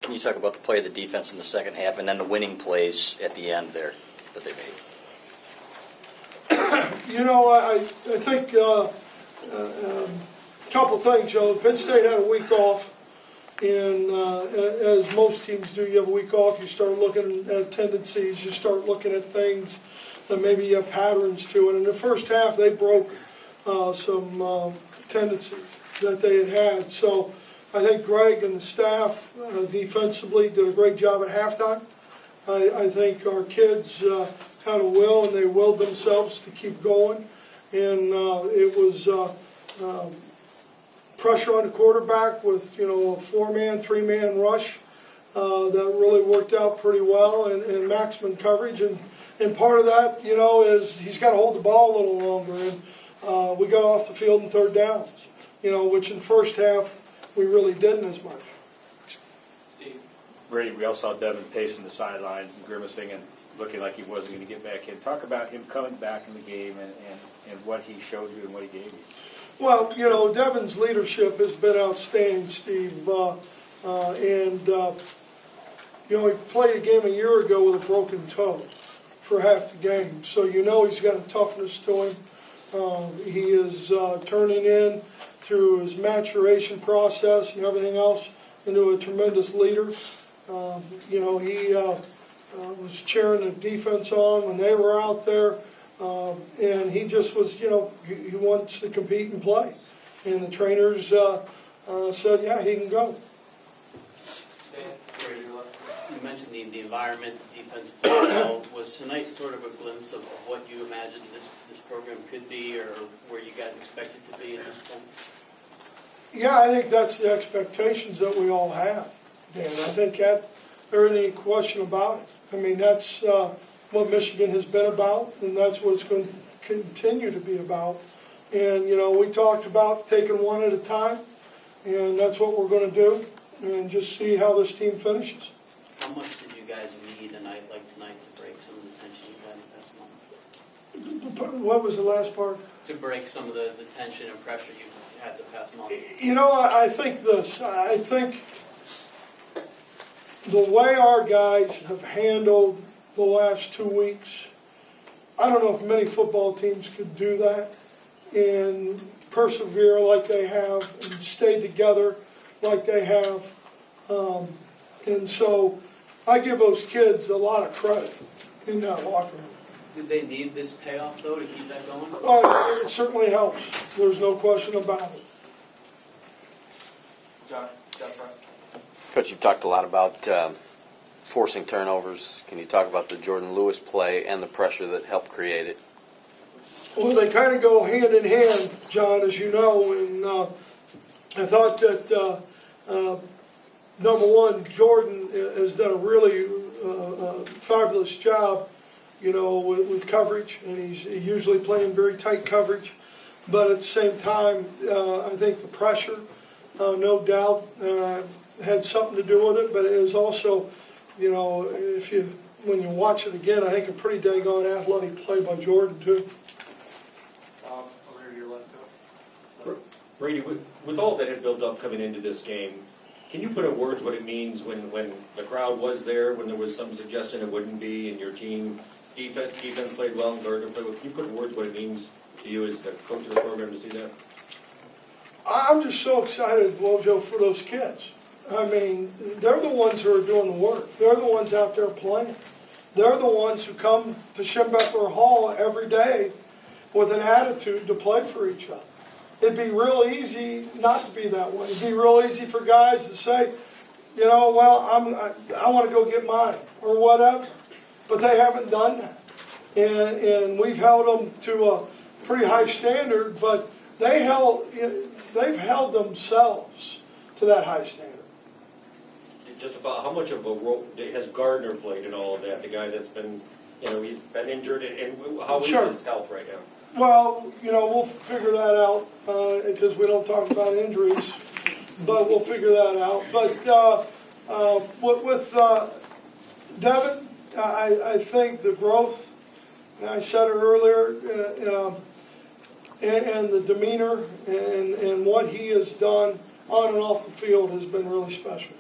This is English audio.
Can you talk about the play of the defense in the second half and then the winning plays at the end there that they made? I think a couple things. Penn State had a week off, and as most teams do, you have a week off. You start looking at tendencies. You start looking at things that maybe you have patterns to. And in the first half, they broke some tendencies that they had. So I think Greg and the staff defensively did a great job at halftime. I think our kids had a will, and they willed themselves to keep going. And it was pressure on the quarterback with, a four-man, three-man rush that really worked out pretty well, and maximum coverage. And part of that, is he's got to hold the ball a little longer. And we got off the field in third downs, which in the first half we really didn't as much. Steve? Brady, we all saw Devin pacing the sidelines and grimacing and looking like he wasn't going to get back in. Talk about him coming back in the game and what he showed you and what he gave you. Well, Devin's leadership has been outstanding, Steve. He played a game a year ago with a broken toe for half the game. So he's got a toughness to him. He is turning in through his maturation process and everything else into a tremendous leader. He was cheering the defense on when they were out there. And he just was, he wants to compete and play. And the trainers said, yeah, he can go. You mentioned the environment, the defense played well. Was tonight sort of a glimpse of what you imagined this program could be, or where you guys expect it to be at this point? Yeah, I think that's the expectations that we all have, Dan. I think that there isn't any question about it. I mean, that's what Michigan has been about, and that's what it's going to continue to be about. And, we talked about taking one at a time, and that's what we're going to do, and just see how this team finishes. How much did you guys need a night like tonight to break some of the tension you had in the past month? What was the last part? To break some of the tension and pressure you had the past month. I think this. I think the way our guys have handled the last 2 weeks, I don't know if many football teams could do that and persevere like they have and stay together like they have. And so I give those kids a lot of credit in that locker room. Did they need this payoff, though, to keep that going? It certainly helps. There's no question about it. John? Coach, you've talked a lot about forcing turnovers. Can you talk about the Jordan Lewis play and the pressure that helped create it? Well, they kind of go hand in hand, John, as you know. And I thought that, number one, Jordan has done a really fabulous job, with coverage. And he's usually playing very tight coverage. But at the same time, I think the pressure, no doubt, had something to do with it. But it was also, when you watch it again, I think a pretty daggone athletic play by Jordan, too. Over to your left, Coach. Brady, with all that had built up coming into this game, can you put in words what it means when the crowd was there, when there was some suggestion it wouldn't be, and your team defense played well and Gardner played well? Can you put in words what it means to you as the coach of the program to see that? I'm just so excited, Wojo, for those kids. I mean, they're the ones who are doing the work. They're the ones out there playing. They're the ones who come to Schembeckler Hall every day with an attitude to play for each other. It'd be real easy not to be that way. It'd be real easy for guys to say, I want to go get mine or whatever. But they haven't done that. And we've held them to a pretty high standard, but they've held themselves to that high standard. Just about how much of a role has Gardner played in all of that? The guy that's been, he's been injured, and how is his health right now? Well, we'll figure that out because we don't talk about injuries, but we'll figure that out. But with Devin, I think the growth, I said it earlier, and the demeanor and what he has done on and off the field has been really special.